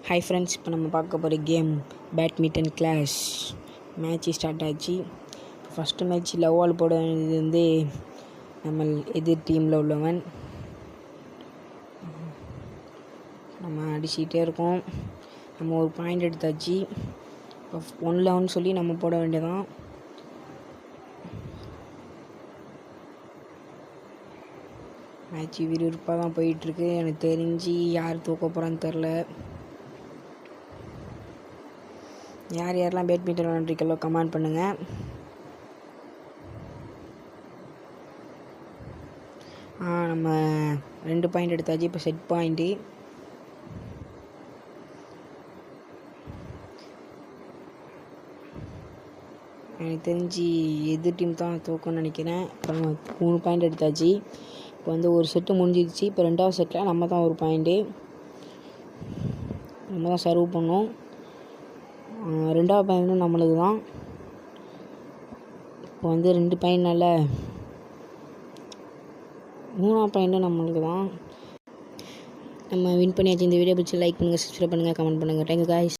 Hi friends, இப்போ நம்ம பார்க்க போகிற game badminton clash. Match start ஆச்சு. ஃபஸ்ட்டு மேட்ச் லவ்வால் போட வேண்டியது வந்து நம்ம எதிர் டீமில் உள்ளவன். நம்ம அடிச்சுக்கிட்டே இருக்கோம். நம்ம ஒரு பாயிண்ட் எடுத்தாச்சு. இப்போ 1-11 சொல்லி நம்ம போட வேண்டியதான். மேட்ச் விறுவிறுப்பாக தான் போயிட்டுருக்கு. எனக்கு தெரிஞ்சு யார் தூக்க போகிறான்னு தெரில. யாரெல்லாம் பேட்மிண்டன் விளாண்டுருக்கீங்களோ கமெண்ட் பண்ணுங்கள். நம்ம 2 பாயிண்ட் எடுத்தாச்சு. இப்போ செட் பாயிண்ட்டு. எனக்கு தெரிஞ்சு எதிர் டீம் தான் தூக்கணும்னு நினைக்கிறேன். இப்போ நம்ம 3 பாயிண்ட் எடுத்தாச்சு. இப்போ வந்து ஒரு செட்டு முடிஞ்சிடுச்சு. இப்போ 2வது செட்டில் நம்ம தான் ஒரு பாயிண்ட்டு. நம்ம தான் சர்வ் பண்ணோம். 2வது பாயிண்ட்டும் நம்மளுக்கு தான். இப்போ வந்து 2 பாயிண்ட்னால 3வது பாயிண்ட்டும் நம்மளுக்கு தான். நம்ம வின் பண்ணியாச்சு. இந்த வீடியோ பிடிச்சி லைக் பண்ணுங்கள், சப்ஸ்கிரைப் பண்ணுங்கள், கமெண்ட் பண்ணுங்கள். Thank you guys.